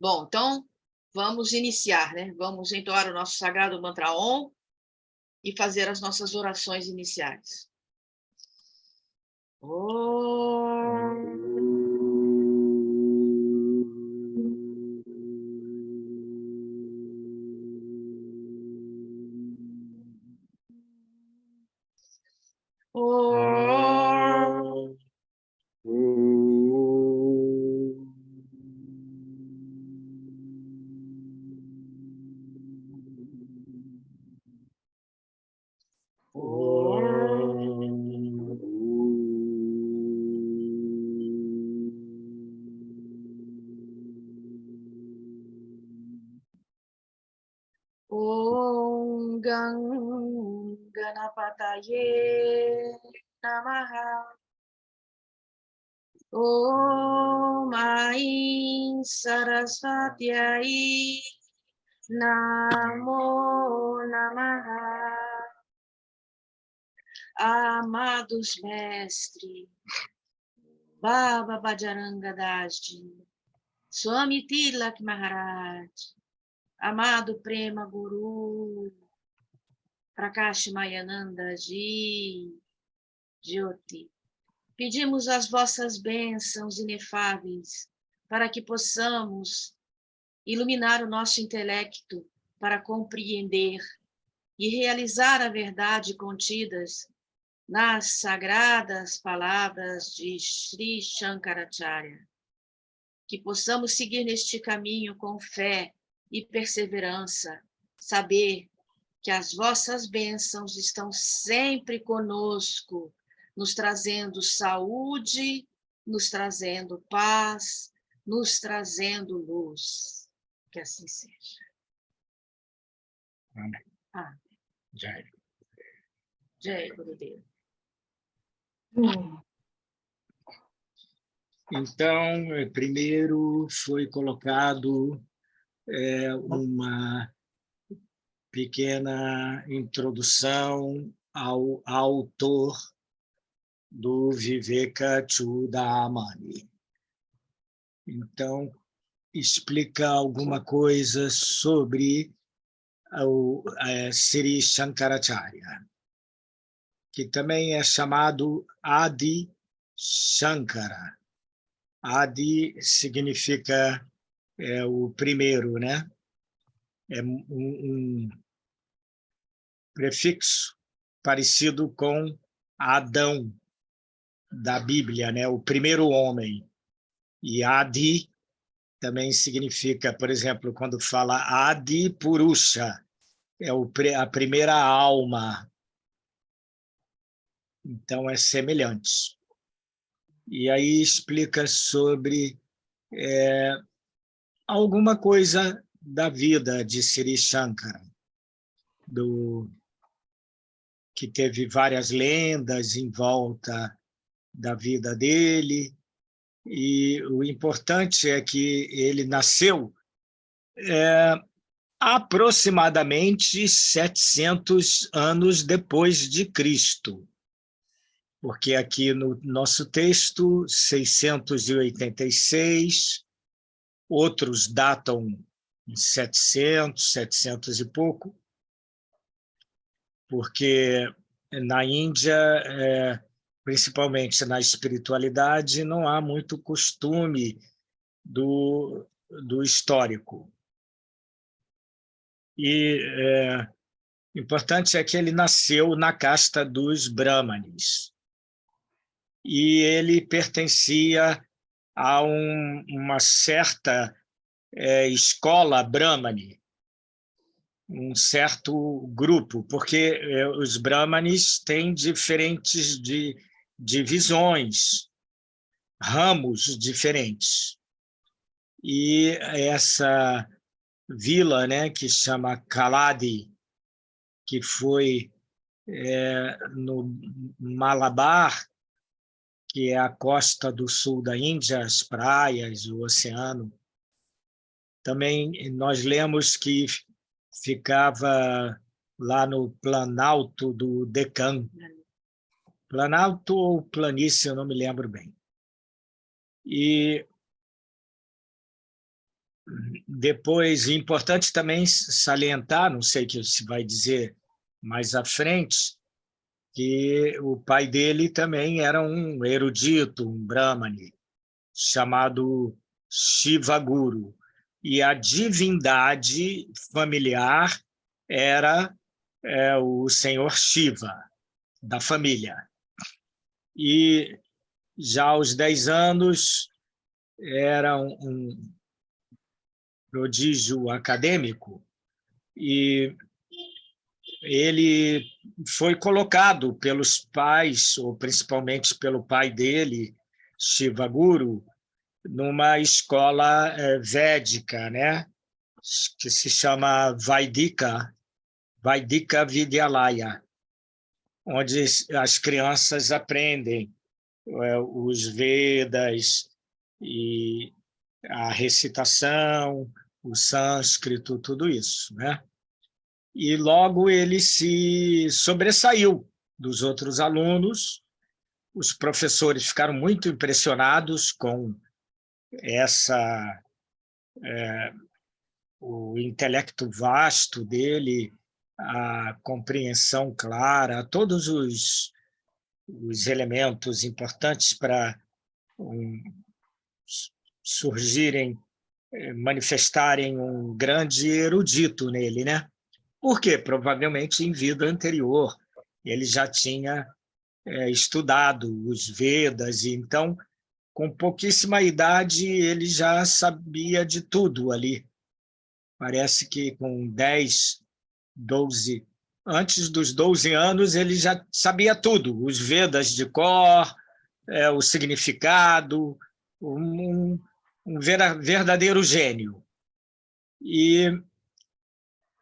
Bom, então vamos iniciar, né? Vamos entoar o nosso sagrado mantra Om e fazer as nossas orações iniciais. Om. Om Ganapataye Namaha. Om Aim Saraswatyai Namo Namaha. Amados mestres, Baba Bhajaranga Dasji, Swami Tilak Maharaj, amado Prema Guru, Prakash Mayananda Ji, Jyoti, pedimos as vossas bênçãos inefáveis para que possamos iluminar o nosso intelecto para compreender e realizar a verdade contidas nas sagradas palavras de Sri Shankaracharya. Que possamos seguir neste caminho com fé e perseverança, saber que as vossas bênçãos estão sempre conosco, nos trazendo saúde, nos trazendo paz, nos trazendo luz. Que assim seja. Amém. Amém. Jai. Jai Gurudev. Então, primeiro foi colocado uma pequena introdução ao autor do Viveka Chudamani. Então, explica alguma coisa sobre o Sri Shankaracharya, que também é chamado Adi Shankara. Adi significa o primeiro, né? É um prefixo parecido com Adão, da Bíblia, né? O primeiro homem. E Adi também significa, por exemplo, quando fala Adi Purusha, é a primeira alma. Então, é semelhante. E aí explica sobre alguma coisa da vida de Sri Shankara, que teve várias lendas em volta da vida dele, e o importante é que ele nasceu aproximadamente 700 anos depois de Cristo, porque aqui no nosso texto, 686, outros datam em 700 e pouco, porque na Índia, principalmente na espiritualidade, não há muito costume do histórico. E importante é que ele nasceu na casta dos Brahmanes, e ele pertencia a uma certa escola Brahmane, um certo grupo, porque os Brahmanes têm diferentes divisões, ramos diferentes. E essa vila, né, que chama Kaladi, que foi no Malabar, que é a costa do sul da Índia, as praias, o oceano. Também nós lemos que ficava lá no Planalto do Deccan. Planalto ou planície, eu não me lembro bem. E Depois, importante também salientar, não sei que se vai dizer mais à frente, que o pai dele também era um erudito, um brahmane, chamado Shiva Guru. E a divindade familiar era o senhor Shiva, da família. E já aos 10 anos era um prodígio acadêmico e ele foi colocado pelos pais, ou principalmente pelo pai dele, Shiva Guru, numa escola védica, né? Que se chama Vaidika Vidyalaya, onde as crianças aprendem os Vedas e a recitação, o sânscrito, tudo isso, né? E logo ele se sobressaiu dos outros alunos. Os professores ficaram muito impressionados com o intelecto vasto dele, a compreensão clara, todos os elementos importantes para surgirem, manifestarem um grande erudito nele, né? Por quê? Provavelmente em vida anterior ele já tinha estudado os Vedas, e então, com pouquíssima idade, ele já sabia de tudo ali. Parece que com 10, 12, antes dos 12 anos, ele já sabia tudo, os Vedas de cor, o significado, um verdadeiro gênio. E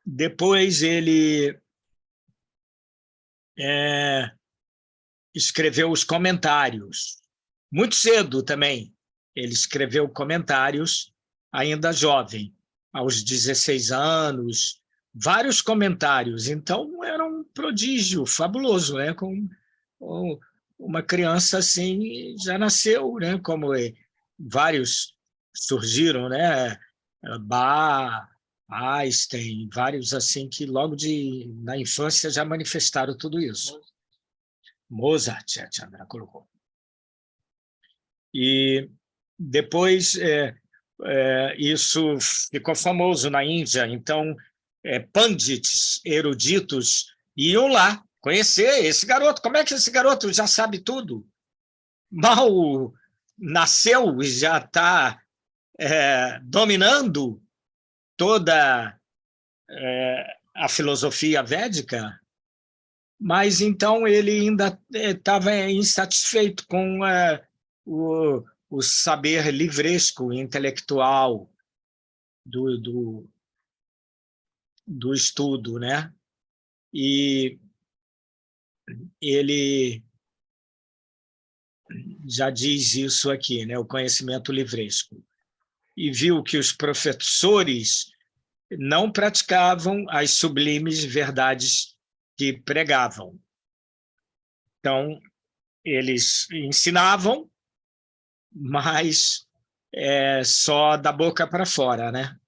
depois ele escreveu os comentários. Muito cedo também, ele escreveu comentários, ainda jovem, aos 16 anos, vários comentários. Então, era um prodígio fabuloso, né? Com uma criança assim, já nasceu, né? Como vários surgiram, né? Bach, Einstein, vários assim que logo na infância já manifestaram tudo isso. Mozart, a Chandra colocou. E depois isso ficou famoso na Índia. Então, pandits, eruditos, iam lá conhecer esse garoto. Como é que esse garoto já sabe tudo? Mal nasceu e já está dominando toda a filosofia védica. Mas então ele ainda estava insatisfeito com o saber livresco, intelectual do estudo, né? E ele já diz isso aqui, né? O conhecimento livresco. E viu que os professores não praticavam as sublimes verdades que pregavam. Então, eles ensinavam, mas só da boca para fora, né?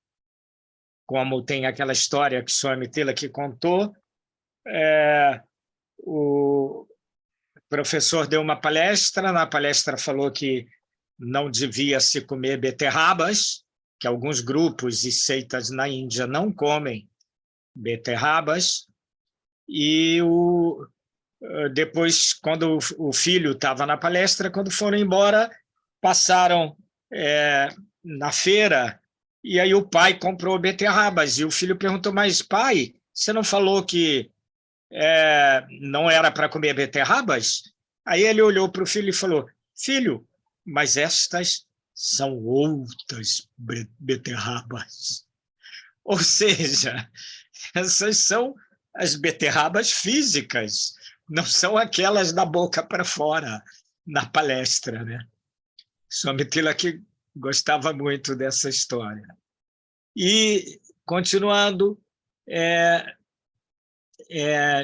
Como tem aquela história que Swami Tilak contou, o professor deu uma palestra, na palestra falou que não devia se comer beterrabas, que alguns grupos e seitas na Índia não comem beterrabas, e depois, quando o filho estava na palestra, quando foram embora, passaram na feira, e aí o pai comprou beterrabas, e o filho perguntou, mas pai, você não falou que não era para comer beterrabas? Aí ele olhou para o filho e falou, filho, mas estas são outras beterrabas. Ou seja, essas são as beterrabas físicas, não são aquelas da boca para fora, na palestra, né? Swami Tilak gostava muito dessa história. E, continuando,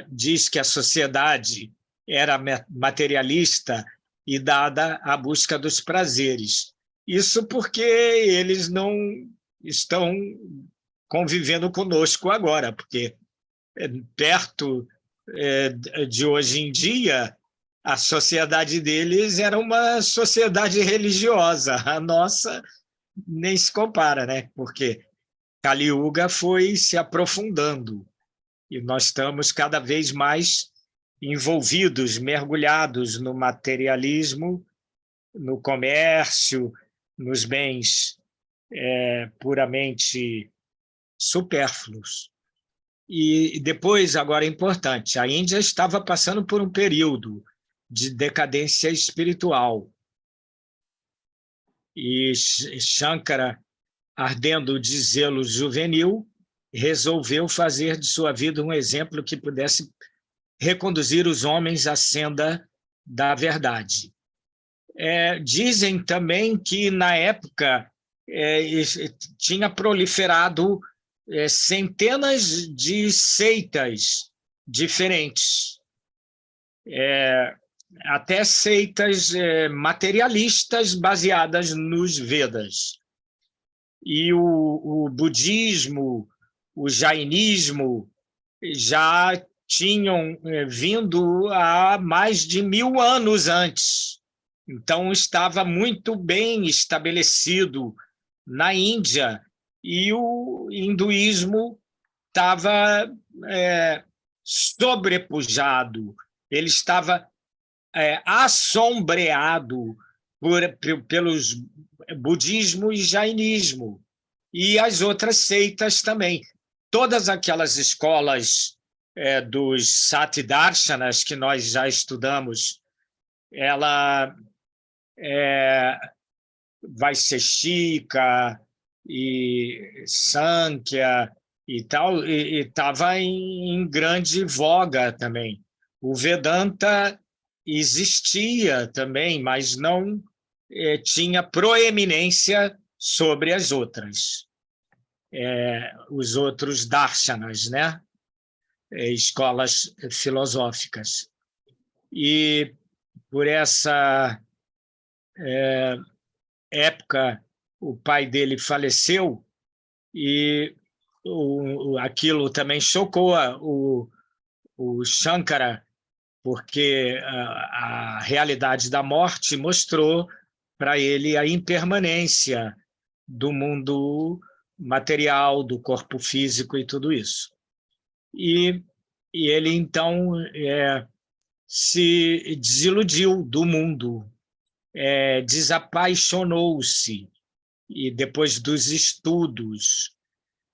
diz que a sociedade era materialista e dada à busca dos prazeres. Isso porque eles não estão convivendo conosco agora, porque perto de hoje em dia, a sociedade deles era uma sociedade religiosa. A nossa nem se compara, né? Porque Kali Yuga foi se aprofundando e nós estamos cada vez mais envolvidos, mergulhados no materialismo, no comércio, nos bens puramente supérfluos. E depois, agora é importante, a Índia estava passando por um período de decadência espiritual. E Shankara, ardendo de zelo juvenil, resolveu fazer de sua vida um exemplo que pudesse reconduzir os homens à senda da verdade. Dizem também que, na época, tinha proliferado centenas de seitas diferentes, até seitas materialistas baseadas nos Vedas. E o budismo, o jainismo já tinham vindo há mais de 1000 anos antes. Então, estava muito bem estabelecido na Índia, e o hinduísmo estava sobrepujado, ele estava assombreado pelos budismo e jainismo, e as outras seitas também. Todas aquelas escolas dos Sati-darshanas que nós já estudamos, ela Vaisheshika e Sankhya e tal, e estava em grande voga também. O Vedanta existia também, mas não tinha proeminência sobre as outras, os outros darshanas, né? Escolas filosóficas. E por essa época, o pai dele faleceu, e aquilo também chocou o Shankara, porque a realidade da morte mostrou para ele a impermanência do mundo material, do corpo físico e tudo isso. E ele, então, se desiludiu do mundo, desapaixonou-se, e depois dos estudos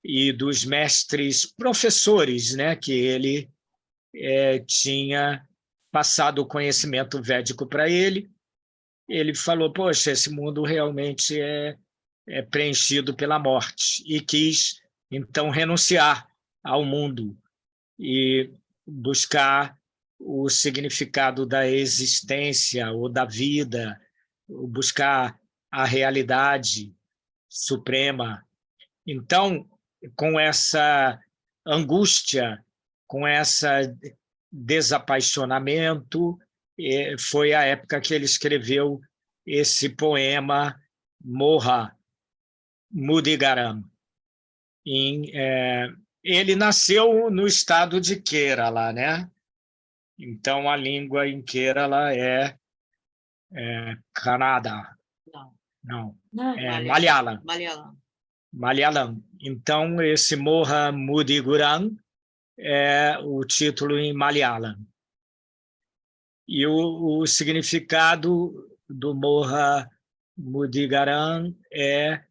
e dos mestres professores, né, que ele tinha passado o conhecimento védico para ele, ele falou, poxa, esse mundo realmente é preenchido pela morte, e quis, então, renunciar ao mundo e buscar o significado da existência ou da vida, buscar a realidade suprema. Então, com essa angústia, com esse desapaixonamento, foi a época que ele escreveu esse poema Moha Mudigaram. Ele nasceu no estado de Kerala, né? Então, a língua em Kerala é Kannada. Não. Malayalam. Malayalam. Então, esse Moha Mudiguram é o título em Malayalam. E o significado do Moha Mudigaram é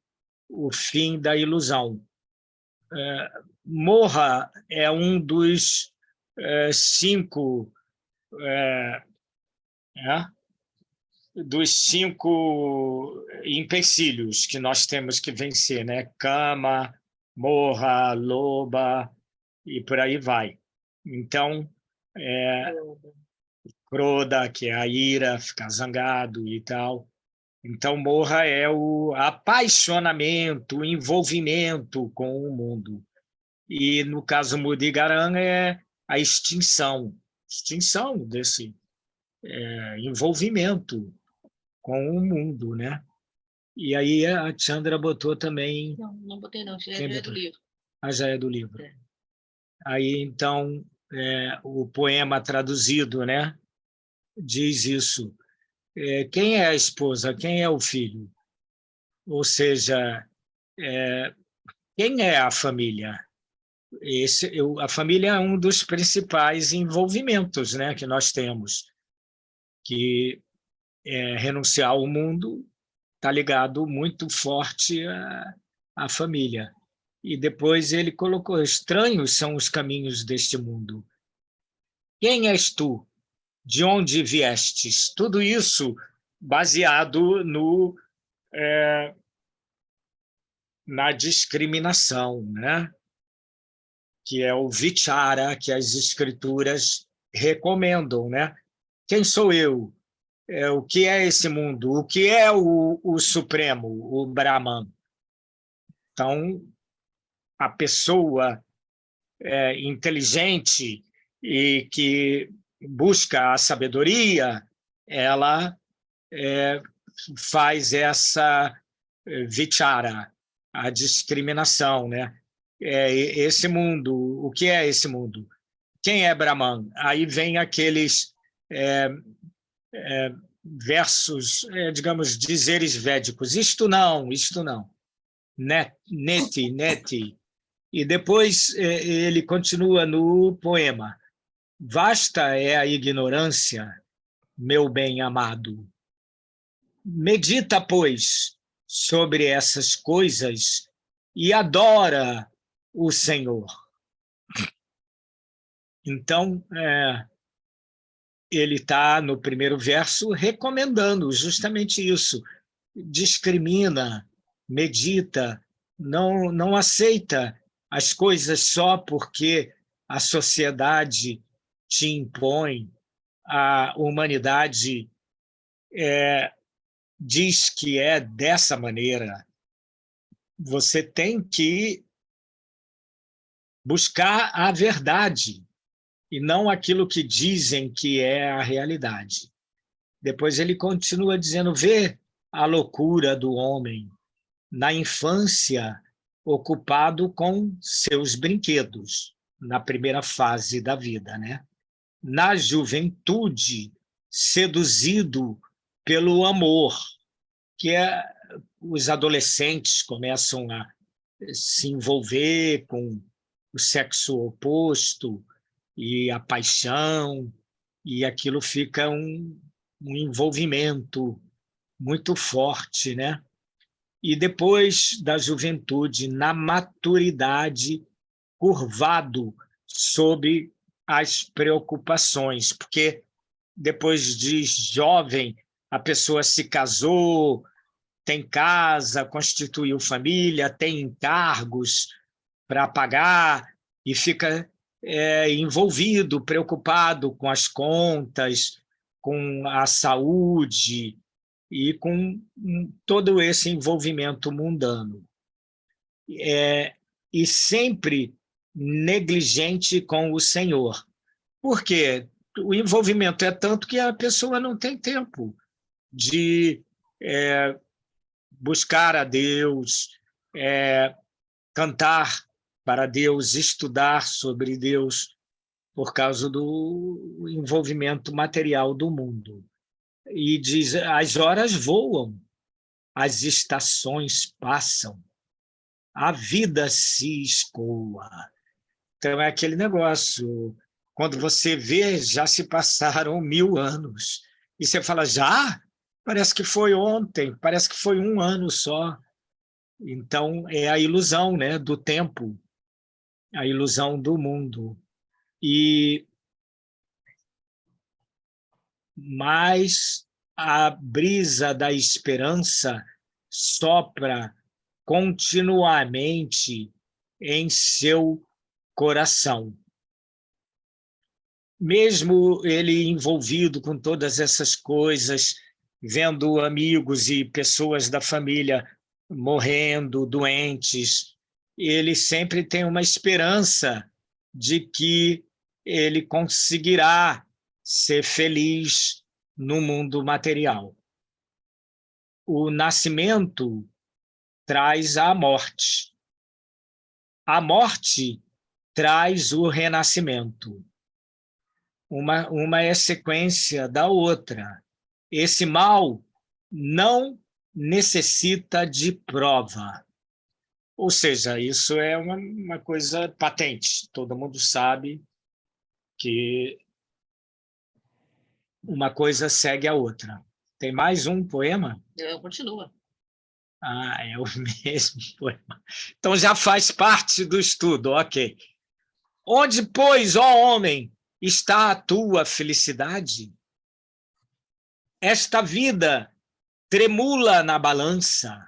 o fim da ilusão. Moha é um dos 5 empecilhos que nós temos que vencer, né? Kama, Moha, Loba e por aí vai. Então, Krodha, que é a ira, ficar zangado e tal. Então, Moha é o apaixonamento, o envolvimento com o mundo. E, no caso Mudigaram, é a extinção desse envolvimento com o mundo, né? E aí a Chandra botou também... Não, não botei não, já Quem é do botou? livro. Já é do livro. É. Aí, então, o poema traduzido, né, diz isso. Quem é a esposa? Quem é o filho? Ou seja, quem é a família? A família é um dos principais envolvimentos, né, que nós temos, que renunciar ao mundo está ligado muito forte à família. E depois ele colocou: estranhos são os caminhos deste mundo. Quem és tu? De onde viestes? Tudo isso baseado na discriminação, né? Que é o vichara que as escrituras recomendam, né? Quem sou eu? O que é esse mundo? O que é o Supremo, o Brahman? Então, a pessoa inteligente e que busca a sabedoria, ela faz essa vichara, a discriminação, né? Esse mundo, o que é esse mundo? Quem é Brahman? Aí vem aqueles versos, digamos, dizeres védicos. Isto não. Neti, neti. E depois ele continua no poema. Vasta é a ignorância, meu bem amado. Medita, pois, sobre essas coisas e adora o Senhor. Então, ele está, no primeiro verso, recomendando justamente isso. Discrimina, medita, não aceita as coisas só porque a sociedade te impõe, a humanidade diz que é dessa maneira. Você tem que buscar a verdade e não aquilo que dizem que é a realidade. Depois ele continua dizendo: vê a loucura do homem na infância, ocupado com seus brinquedos, na primeira fase da vida, né? Na juventude, seduzido pelo amor, que os adolescentes começam a se envolver com o sexo oposto e a paixão, e aquilo fica um envolvimento muito forte, né? E depois da juventude, na maturidade, curvado sob as preocupações, porque depois de jovem, a pessoa se casou, tem casa, constituiu família, tem encargos para pagar e fica envolvido, preocupado com as contas, com a saúde e com todo esse envolvimento mundano. E sempre negligente com o Senhor. Por quê? O envolvimento é tanto que a pessoa não tem tempo de buscar a Deus, cantar para Deus, estudar sobre Deus, por causa do envolvimento material do mundo. E diz: as horas voam, as estações passam, a vida se escoa. Então, é aquele negócio, quando você vê, já se passaram 1000 anos. E você fala: já? Parece que foi ontem, parece que foi 1 ano só. Então, é a ilusão, né, do tempo, a ilusão do mundo. E mais a brisa da esperança sopra continuamente em seu coração. Mesmo ele envolvido com todas essas coisas, vendo amigos e pessoas da família morrendo, doentes, ele sempre tem uma esperança de que ele conseguirá ser feliz no mundo material. o nascimento traz a morte. A morte traz o renascimento. Uma é sequência da outra. Esse mal não necessita de prova. Ou seja, isso é uma coisa patente. Todo mundo sabe que uma coisa segue a outra. Tem mais um poema? Continua. É o mesmo poema. Então já faz parte do estudo, ok. Onde, pois, ó homem, está a tua felicidade? Esta vida tremula na balança.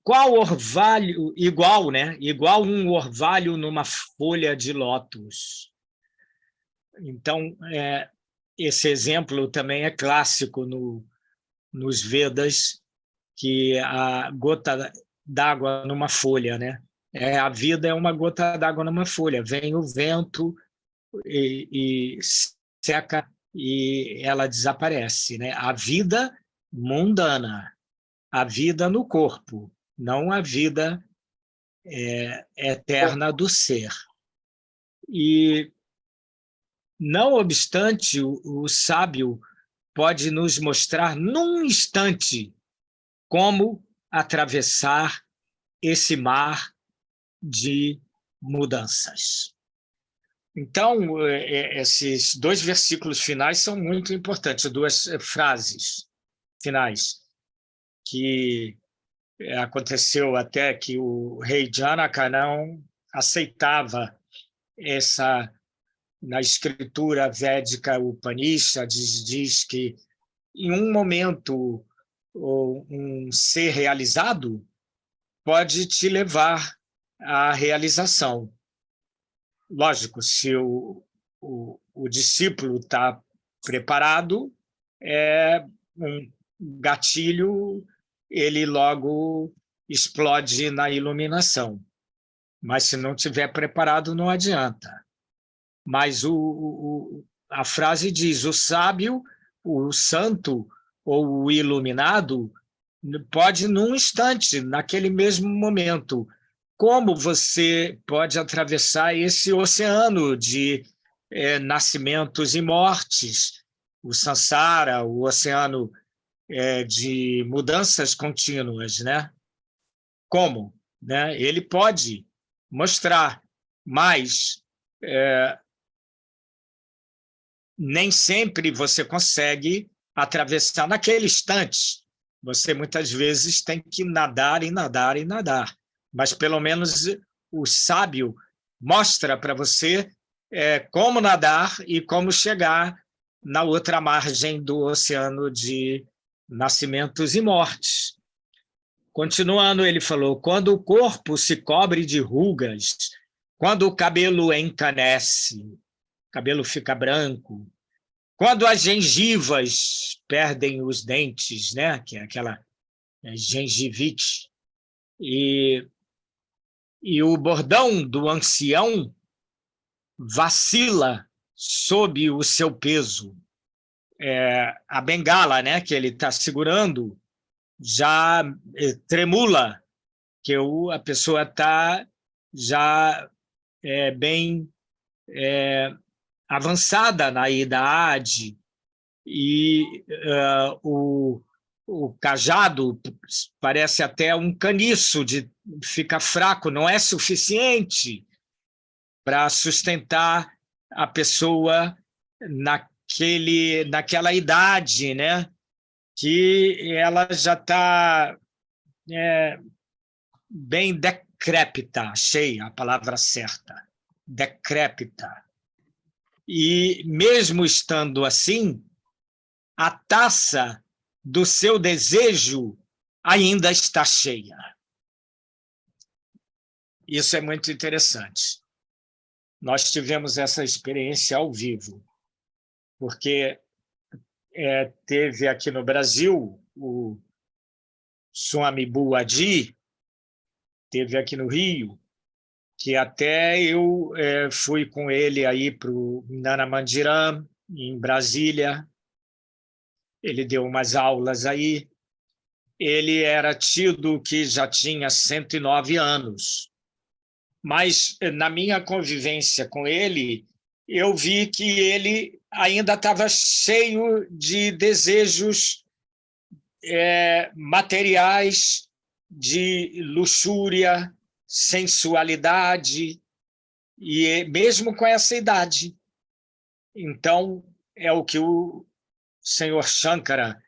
Qual orvalho, igual, né? Igual um orvalho numa folha de lótus. Então, esse exemplo também é clássico nos Vedas, que a gota d'água numa folha, né? A vida é uma gota d'água numa folha. Vem o vento e seca e ela desaparece, né? A vida mundana, a vida no corpo, não a vida eterna do ser. E, não obstante, o sábio pode nos mostrar num instante como atravessar esse mar de mudanças. Então, esses 2 versículos finais são muito importantes, 2 frases finais, que aconteceu até que o rei Janaka não aceitava essa. Na escritura védica Upanishads diz que em um momento um ser realizado pode te levar à realização. Lógico, se o discípulo está preparado, um gatilho, ele logo explode na iluminação. Mas se não estiver preparado, não adianta. Mas a frase diz: o sábio, o santo ou o iluminado pode, num instante, naquele mesmo momento. Como você pode atravessar esse oceano de nascimentos e mortes, o samsara, o oceano de mudanças contínuas, né? Como? Né? Ele pode mostrar, mas nem sempre você consegue atravessar naquele instante. Você, muitas vezes, tem que nadar e nadar e nadar. Mas, pelo menos, o sábio mostra para você como nadar e como chegar na outra margem do oceano de nascimentos e mortes. Continuando, ele falou: quando o corpo se cobre de rugas, quando o cabelo encanece, o cabelo fica branco, quando as gengivas perdem os dentes, né, que é aquela gengivite, e o bordão do ancião vacila sob o seu peso. A bengala, né, que ele está segurando já tremula, que a pessoa está já bem avançada na idade, e o cajado parece até um caniço, fica fraco, não é suficiente para sustentar a pessoa naquela idade, né? Que ela já está bem decrépita, achei a palavra certa, decrépita. E, mesmo estando assim, a taça do seu desejo ainda está cheia. Isso é muito interessante. Nós tivemos essa experiência ao vivo, porque teve aqui no Brasil o Swami Buadi, teve aqui no Rio, que até eu fui com ele aí para o Nana Mandiram, em Brasília, ele deu umas aulas aí. Ele era tido que já tinha 109 anos. Mas, na minha convivência com ele, eu vi que ele ainda estava cheio de desejos materiais, de luxúria, sensualidade, e mesmo com essa idade. Então, é o que o senhor Shankara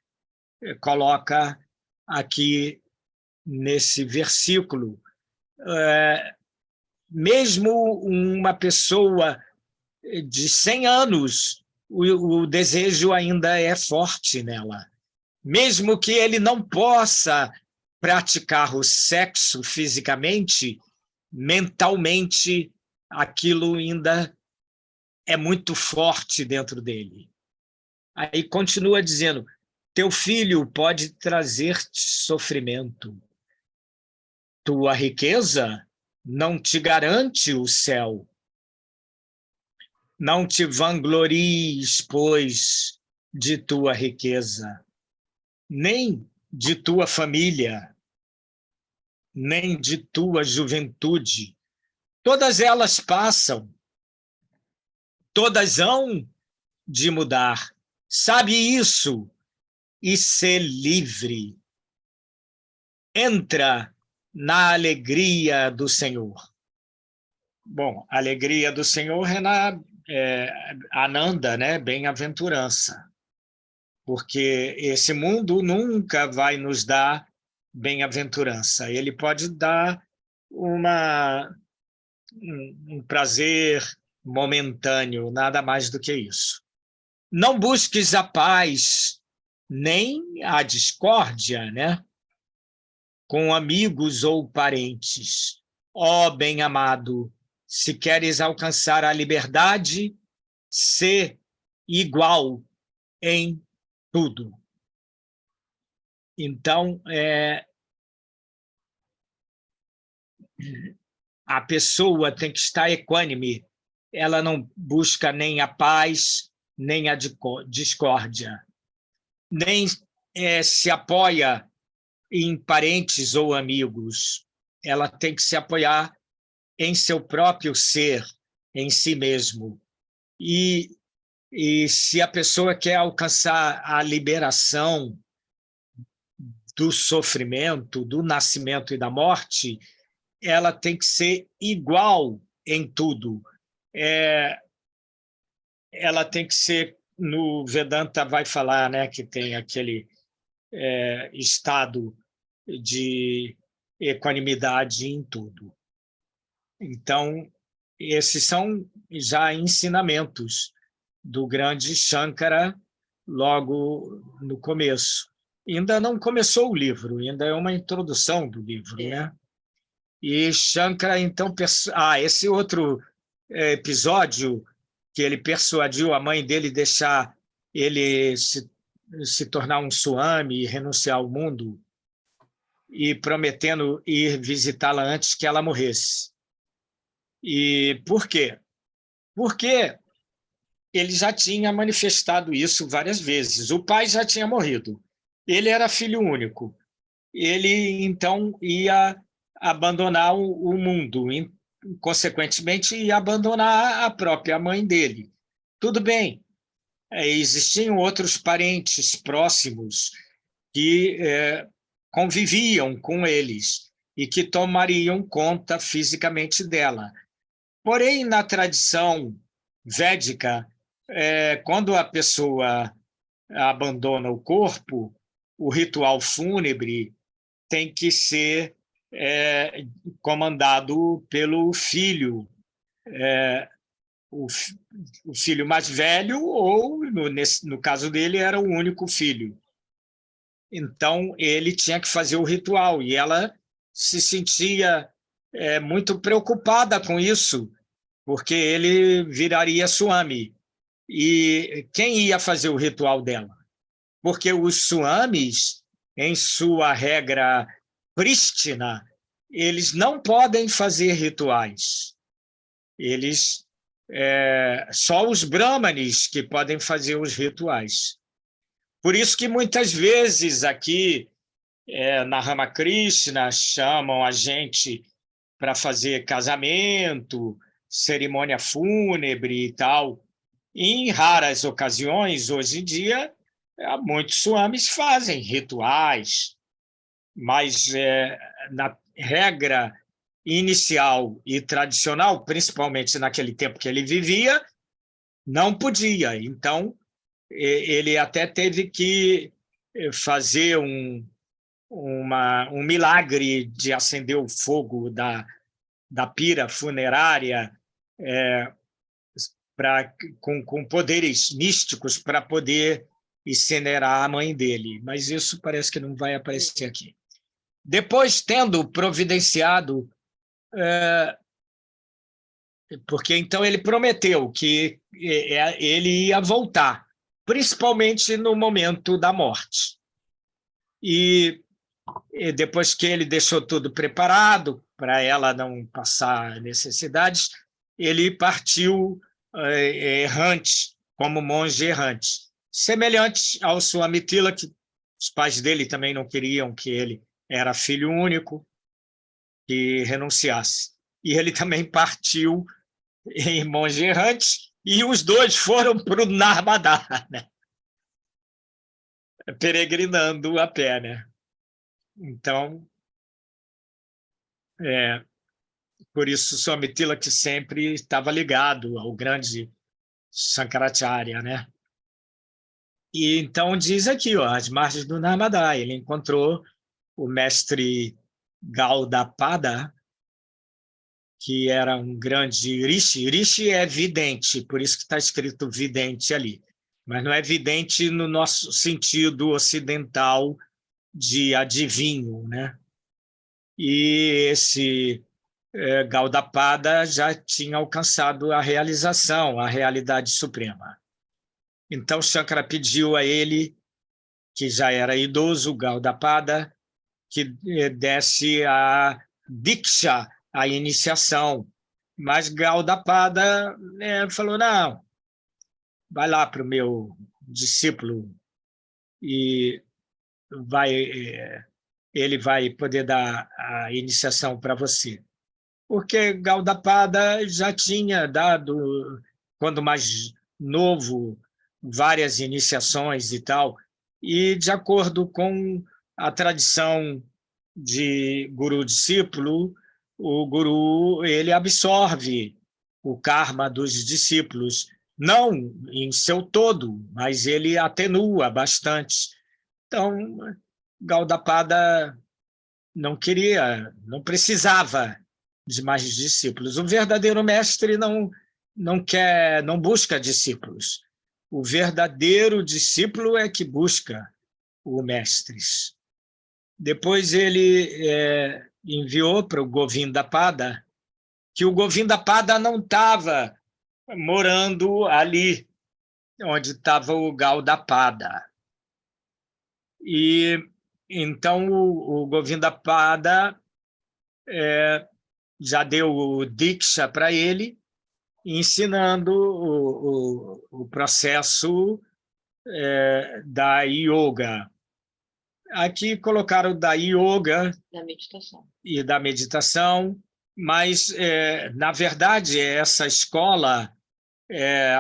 coloca aqui nesse versículo. Mesmo uma pessoa de 100 anos, o desejo ainda é forte nela. Mesmo que ele não possa praticar o sexo fisicamente, mentalmente, aquilo ainda é muito forte dentro dele. Aí continua dizendo, teu filho pode trazer-te sofrimento. Tua riqueza não te garante o céu. Não te vanglories, pois, de tua riqueza, nem de tua família, nem de tua juventude. Todas elas passam, todas hão de mudar. Sabe isso e ser livre. Entra na alegria do Senhor. Bom, a alegria do Senhor é na Ananda, né? Bem-aventurança. Porque esse mundo nunca vai nos dar bem-aventurança. Ele pode dar um prazer momentâneo, nada mais do que isso. Não busques a paz, nem a discórdia, né? Com amigos ou parentes. Ó bem-amado, se queres alcançar a liberdade, sê igual em tudo. Então, a pessoa tem que estar equânime. Ela não busca nem a paz, nem a discórdia, nem se apoia em parentes ou amigos. Ela tem que se apoiar em seu próprio ser, em si mesmo. E se a pessoa quer alcançar a liberação do sofrimento, do nascimento e da morte, ela tem que ser igual em tudo. Ela tem que ser, no Vedanta vai falar, né, que tem aquele estado de equanimidade em tudo. Então, esses são já ensinamentos do grande Shankara logo no começo. Ainda não começou o livro, ainda é uma introdução do livro, né? E Shankara, então... esse outro episódio que ele persuadiu a mãe dele deixar ele se tornar um Swami e renunciar ao mundo, e prometendo ir visitá-la antes que ela morresse. E por quê? Porque ele já tinha manifestado isso várias vezes. O pai já tinha morrido. Ele era filho único. Ele, então, ia abandonar o mundo, consequentemente, ia abandonar a própria mãe dele. Tudo bem, existiam outros parentes próximos que conviviam com eles e que tomariam conta fisicamente dela. Porém, na tradição védica, quando a pessoa abandona o corpo, o ritual fúnebre tem que ser comandado pelo filho, o filho mais velho, ou, no caso dele, era o único filho. Então, ele tinha que fazer o ritual, e ela se sentia muito preocupada com isso, porque ele viraria Swami. E quem ia fazer o ritual dela? Porque os Swamis, em sua regra prístina, eles não podem fazer rituais. Eles só os brahmanes que podem fazer os rituais. Por isso que muitas vezes aqui na Ramakrishna chamam a gente para fazer casamento, cerimônia fúnebre e tal. Em raras ocasiões, hoje em dia, muitos swamis fazem rituais, mas na regra inicial e tradicional, principalmente naquele tempo que ele vivia, não podia. Então, ele até teve que fazer um milagre de acender o fogo da pira funerária com poderes místicos para poder incinerar a mãe dele. Mas isso parece que não vai aparecer aqui. Depois, tendo providenciado, porque então ele prometeu que ele ia voltar, principalmente no momento da morte. E depois que ele deixou tudo preparado para ela não passar necessidades, ele partiu errante, como monge errante, semelhante ao Swami Tilak, que os pais dele também não queriam que ele era filho único, que renunciasse. E ele também partiu em monge errante, e os dois foram para o Narmadá, né? Peregrinando a pé, né? Então, por isso Swami Tilak sempre estava ligado ao grande Shankaracharya, né? E então diz aqui, ó, às margens do Narmadá, ele encontrou o mestre Gaudapada, que era um grande rishi. Rishi é vidente, por isso que está escrito vidente ali. Mas não é vidente no nosso sentido ocidental de adivinho, né? E esse Gaudapada já tinha alcançado a realização, a realidade suprema. Então, Shankara pediu a ele, que já era idoso, Gaudapada, que desse a Diksha, a iniciação. Mas Gaudapada falou, não, vai lá para o meu discípulo e ele vai poder dar a iniciação para você. Porque Gaudapada já tinha dado, quando mais novo, várias iniciações e tal, e de acordo com a tradição de guru-discípulo, o guru ele absorve o karma dos discípulos, não em seu todo, mas ele atenua bastante. Então, Gaudapada não queria, não precisava de mais discípulos. O verdadeiro mestre não busca discípulos. O verdadeiro discípulo é que busca o mestre. Depois ele enviou para o Govindapada, que o Govindapada não estava morando ali onde estava o Gaudapada. E então o Govindapada já deu o Diksha para ele, ensinando o processo da yoga. Aqui colocaram da yoga e da meditação, mas, na verdade, essa escola,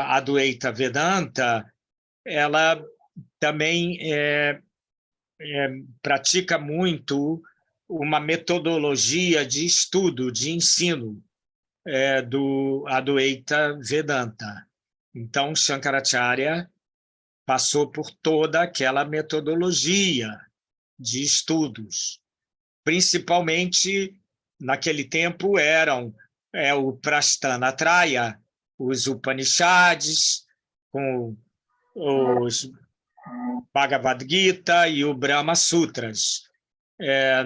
Advaita Vedanta, ela também pratica muito uma metodologia de estudo, de ensino do Advaita Vedanta. Então, Shankaracharya passou por toda aquela metodologia de estudos. Principalmente, naquele tempo, eram o Prasthanatraya, os Upanishads, com os Bhagavad Gita e o Brahma Sutras.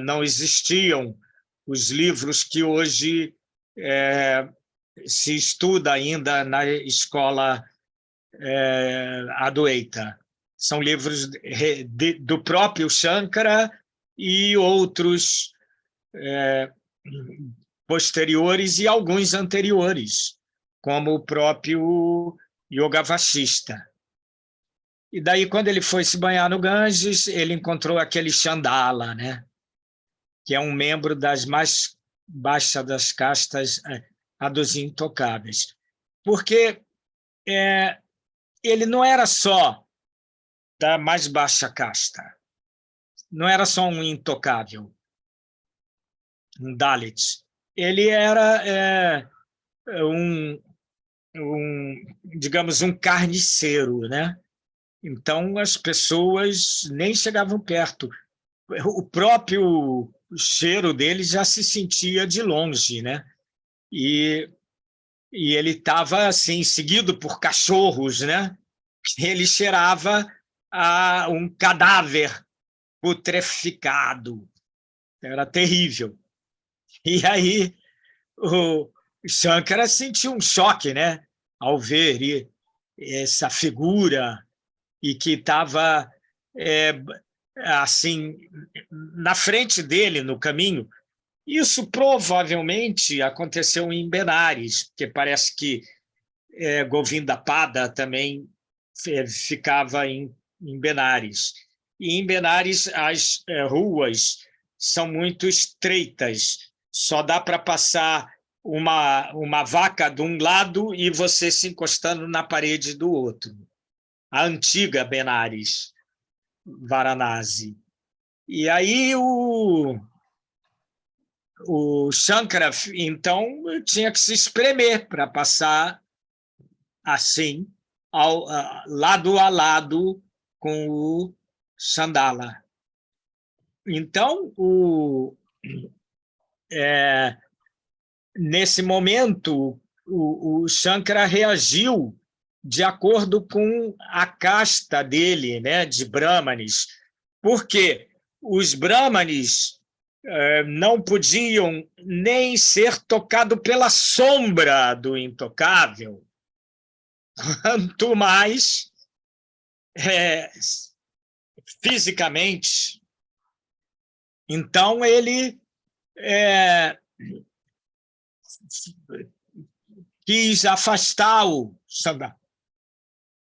Não existiam os livros que hoje se estuda ainda na escola Advaita. São livros do próprio Shankara e outros posteriores e alguns anteriores, como o próprio Yoga Vashista. E daí, quando ele foi se banhar no Ganges, ele encontrou aquele Chandala, né? Que é um membro das mais baixas das castas, a dos intocáveis. Porque ele não era só da mais baixa casta, não era só um intocável, um Dalit. Ele era digamos, um carniceiro, né? Então, as pessoas nem chegavam perto. O próprio cheiro dele já se sentia de longe, né? E ele estava assim, seguido por cachorros, né? Ele cheirava a um cadáver putreficado. Era terrível. E aí o Shankara sentiu um choque, né? Ao ver essa figura e que estava assim na frente dele no caminho. Isso provavelmente aconteceu em Benares, porque parece que Govinda Pada também ficava em Benares. E em Benares as ruas são muito estreitas, só dá para passar uma vaca de um lado e você se encostando na parede do outro. A antiga Benares, Varanasi. E aí o Shankara, então, tinha que se espremer para passar assim, lado a lado com o Chandala. Então, nesse momento, o Shankara reagiu de acordo com a casta dele, né, de Brahmanes, porque os Brahmanes não podiam nem ser tocados pela sombra do intocável, quanto mais fisicamente. Então, ele quis afastar o Chandala.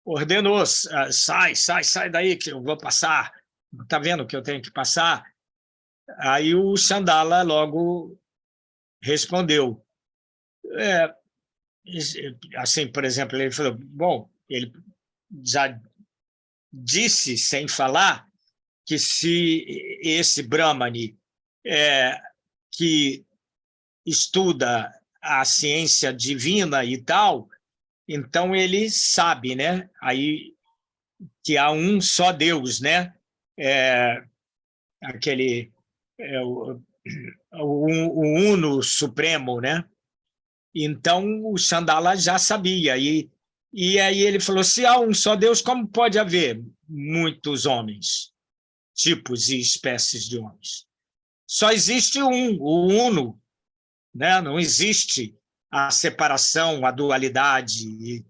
Ordenou, sai daí que eu vou passar. Está vendo que eu tenho que passar? Aí o Chandala logo respondeu. Assim, por exemplo, ele falou, bom, ele já disse, sem falar, que se esse Brahmani que estuda a ciência divina e tal, então ele sabe, né? Aí que há um só Deus, né? Aquele o Uno Supremo, né? Então o Chandala já sabia e aí ele falou: se há um só Deus, como pode haver muitos homens, tipos e espécies de homens? Só existe um, o Uno, né? Não existe a separação, a dualidade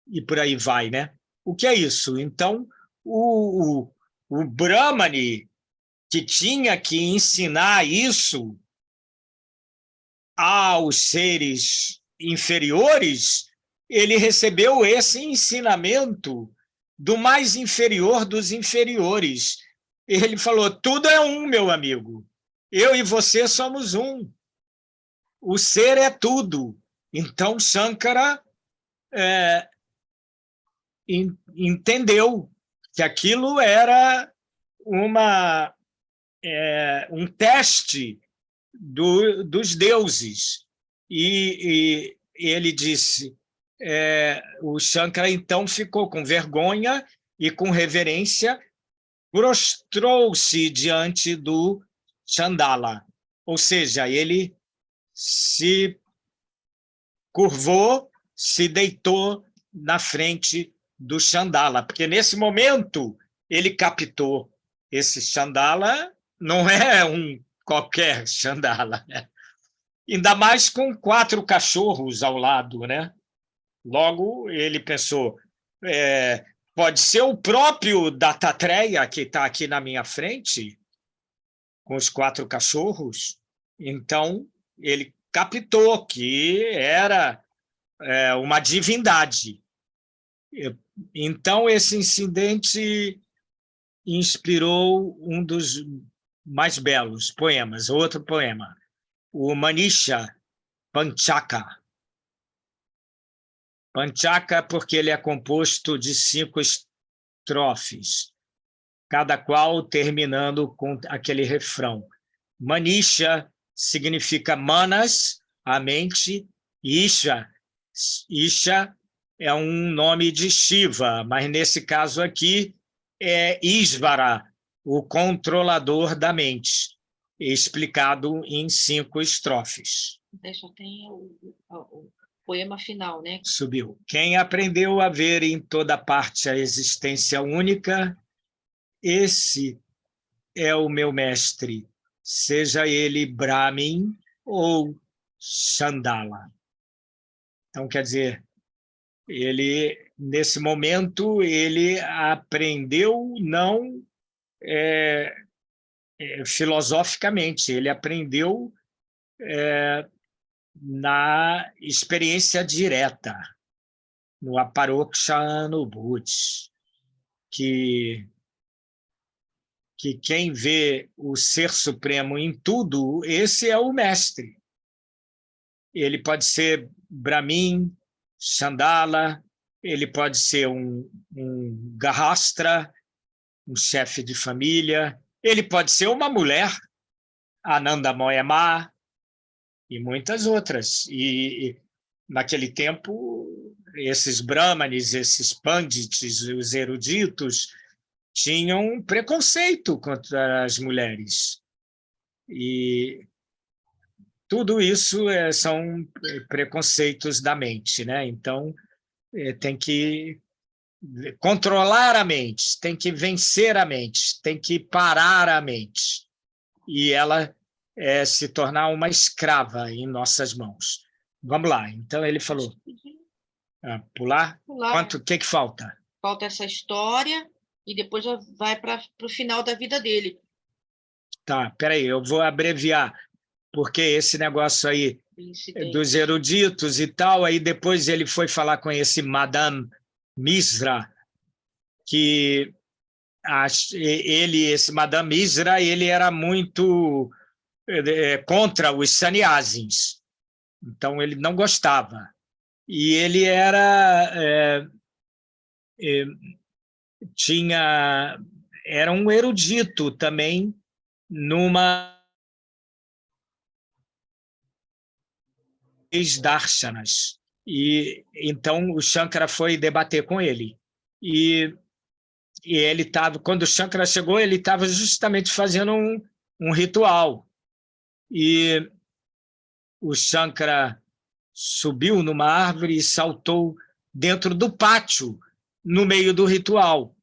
e por aí vai, né? O que é isso? Então, o Brahmani, que tinha que ensinar isso aos seres inferiores, ele recebeu esse ensinamento do mais inferior dos inferiores. Ele falou: tudo é um, meu amigo. Eu e você somos um. O ser é tudo. Então, Shankara entendeu que aquilo era um teste dos deuses. E ele disse, o Shankara então ficou com vergonha e com reverência, prostrou-se diante do Chandala, ou seja, ele se curvou, se deitou na frente do Chandala, porque nesse momento ele captou esse Chandala não é um qualquer Chandala, né? Ainda mais com 4 cachorros ao lado, né? Logo ele pensou, pode ser o próprio Dattatreya que está aqui na minha frente, com os 4 cachorros. Então ele captou que era uma divindade. Então, esse incidente inspirou um dos mais belos poemas, outro poema, o Manisha Panchaka. Panchaka porque ele é composto de 5 estrofes, cada qual terminando com aquele refrão. Manisha significa manas, a mente, Isha. Isha é um nome de Shiva, mas nesse caso aqui é Isvara, o controlador da mente, explicado em 5 estrofes. Só tem o poema final, né? Subiu. Quem aprendeu a ver em toda parte a existência única, esse é o meu mestre, seja ele Brahmin ou Chandala. Então, quer dizer, ele, nesse momento, ele aprendeu não filosoficamente, ele aprendeu na experiência direta, no Aparokshanubhuti, que quem vê o Ser Supremo em tudo, esse é o mestre. Ele pode ser Brahmin, Chandala, ele pode ser um Gahastra, um chefe de família, ele pode ser uma mulher, Ananda Moyama, e muitas outras. E naquele tempo, esses brahmanes, esses pandits, os eruditos, tinham preconceito contra as mulheres. E tudo isso são preconceitos da mente, né? Então, tem que controlar a mente, tem que vencer a mente, tem que parar a mente. E ela se tornar uma escrava em nossas mãos. Vamos lá. Então, ele falou... pular? Quanto? O que falta? Falta essa história e depois vai para o final da vida dele. Tá, peraí, eu vou abreviar, porque esse negócio aí dos eruditos e tal, aí depois ele foi falar com esse Madame Misra, que esse Madame Misra, ele era muito contra os sannyasis, então ele não gostava. E ele era um erudito também numa darshanas. E então o Shankara foi debater com ele. E ele estava, quando o Shankara chegou, ele estava justamente fazendo um ritual. E o Shankara subiu numa árvore e saltou dentro do pátio, no meio do ritual.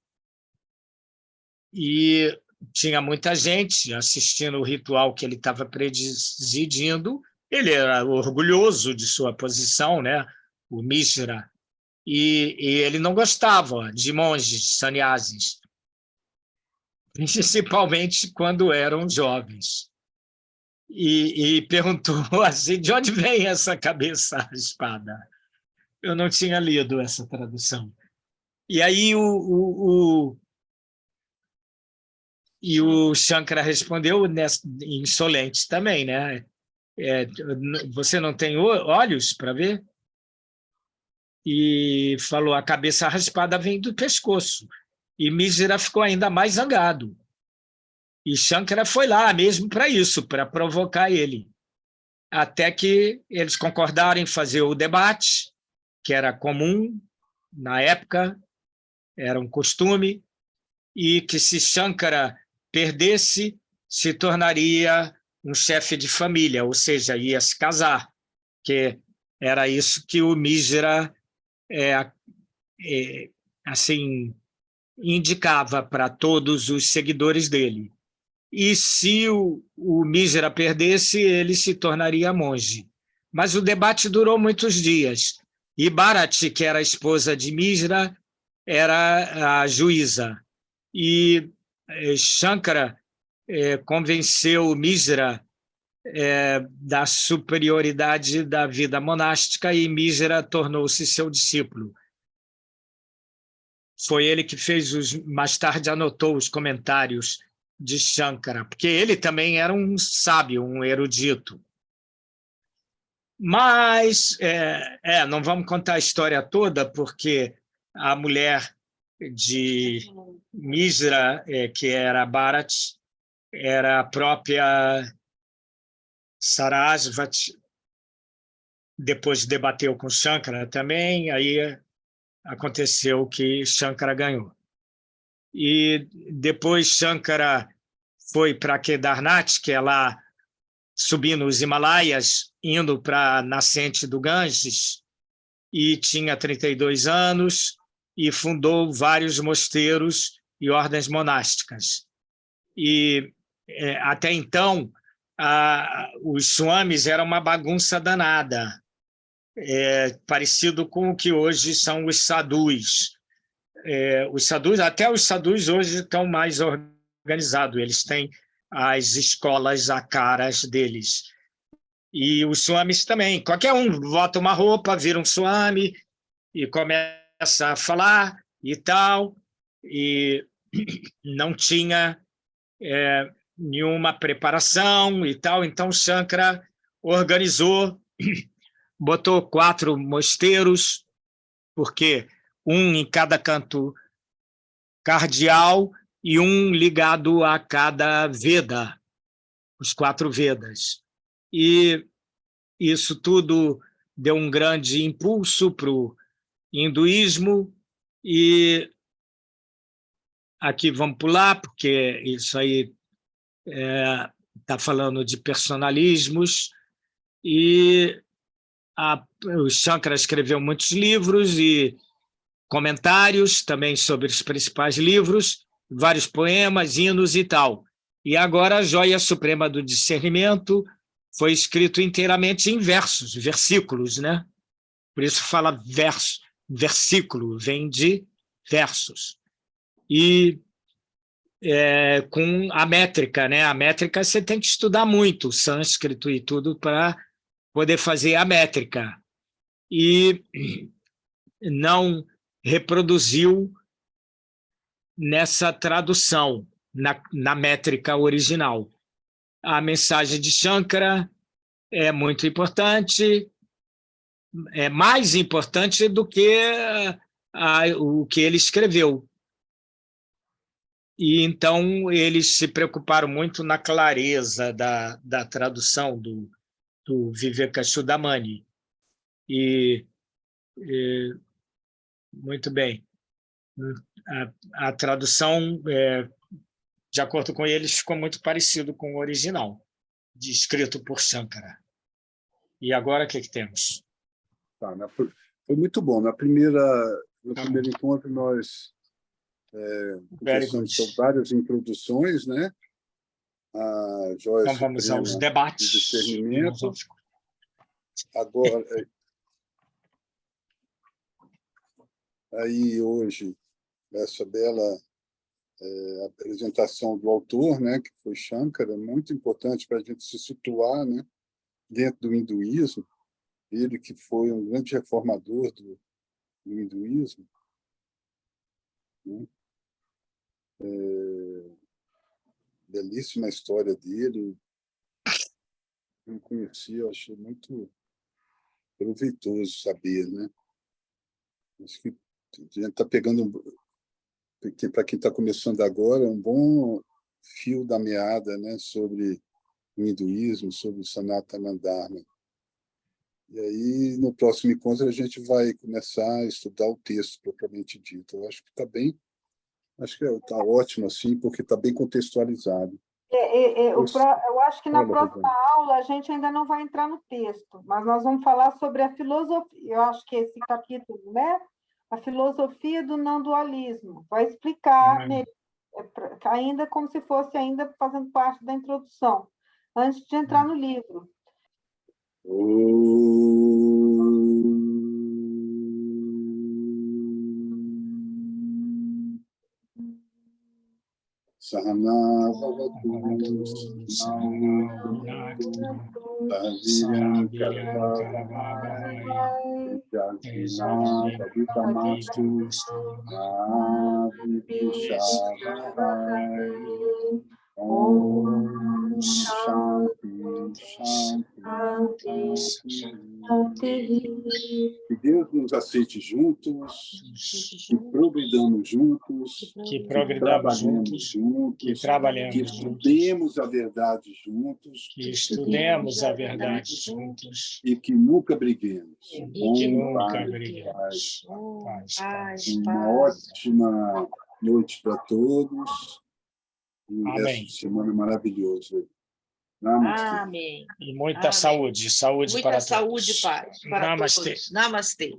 E tinha muita gente assistindo o ritual que ele estava presidindo. Ele era orgulhoso de sua posição, né? O Mishra, e ele não gostava de monges, sannyasis, principalmente quando eram jovens. E perguntou assim, de onde vem essa cabeça raspada? Eu não tinha lido essa tradução. E aí o Shankara respondeu insolente também, né? Você não tem olhos para ver? E falou, a cabeça raspada vem do pescoço. E Mishra ficou ainda mais zangado. E Shankara foi lá mesmo para isso, para provocar ele. Até que eles concordaram em fazer o debate, que era comum na época, era um costume, e que se Shankara perdesse, se tornaria um chefe de família, ou seja, ia se casar, que era isso que o Mishra assim, indicava para todos os seguidores dele. E se o Mishra perdesse, ele se tornaria monge. Mas o debate durou muitos dias. E Bharati, que era a esposa de Mishra, era a juíza. E Shankara convenceu Mishra da superioridade da vida monástica e Mishra tornou-se seu discípulo. foi ele que fez mais tarde anotou os comentários de Shankara, porque ele também era um sábio, um erudito. Mas não vamos contar a história toda, porque a mulher de Misra, que era Bharat, era a própria Sarasvati, depois debateu com Shankara também, aí aconteceu que Shankara ganhou. E depois Shankara foi para Kedarnath, que é lá subindo os Himalaias, indo para a nascente do Ganges, e tinha 32 anos e fundou vários mosteiros e ordens monásticas. E até então, os swamis eram uma bagunça danada, parecido com o que hoje são os sadhus. Até os sadhus hoje estão mais organizados, eles têm as escolas a caras deles. E os swamis também. Qualquer um bota uma roupa, vira um swami e começa a falar e tal, e não tinha nenhuma preparação e tal. Então, Shankara organizou, botou 4 mosteiros, porque um em cada canto cardeal e um ligado a cada Veda, os 4 Vedas. E isso tudo deu um grande impulso para o hinduísmo, e aqui vamos pular, porque isso aí está falando de personalismos, e o Shankara escreveu muitos livros e comentários também sobre os principais livros, vários poemas, hinos e tal. E agora a Joia Suprema do Discernimento foi escrito inteiramente em versos, versículos, né? Por isso fala verso, versículo, vem de versos. E com a métrica, né? A métrica você tem que estudar muito, sânscrito e tudo, para poder fazer a métrica. E não reproduziu nessa tradução, na métrica original. A mensagem de Shankara é muito importante, é mais importante do que o que ele escreveu. E então eles se preocuparam muito na clareza da tradução do Vivekachudamani. E muito bem. A tradução, de acordo com eles, ficou muito parecido com o original, escrito por Shankara. E agora o que temos? Tá, foi muito bom. No primeiro encontro, nós conversamos sobre várias introduções, né? A Joia então vamos Suprema aos debates. de Discernimento. Agora, aí hoje, essa bela apresentação do autor, né, que foi Shankara, muito importante para a gente se situar, né, dentro do hinduísmo. Ele que foi um grande reformador do hinduísmo, né? Belíssima a história dele. Eu conheci, eu achei muito proveitoso saber, né? Acho que a gente está pegando, para quem está começando agora, um bom fio da meada, né, sobre o hinduísmo, sobre o Sanatana Dharma. E aí, no próximo encontro, a gente vai começar a estudar o texto propriamente dito. Eu acho que está bem, acho que está ótimo, assim, porque está bem contextualizado. Eu acho que na próxima aula a gente ainda não vai entrar no texto, mas nós vamos falar sobre a filosofia. Eu acho que esse capítulo, né? A filosofia do não dualismo. Vai explicar, ainda como se fosse ainda fazendo parte da introdução, antes de entrar no livro. Sahana Om Shanti, Shanti. Que Deus nos aceite juntos, que progridamos juntos, que trabalhemos que juntos, estudemos a verdade juntos, que estudemos a verdade juntos e que nunca briguemos. e que nunca briguemos. Paz. Uma ótima noite para todos. E um Amém. resto de semana maravilhoso. Namastê. Amém. E muita Amém. saúde Muita para saúde todos. e paz para Namastê. todos. Namastê.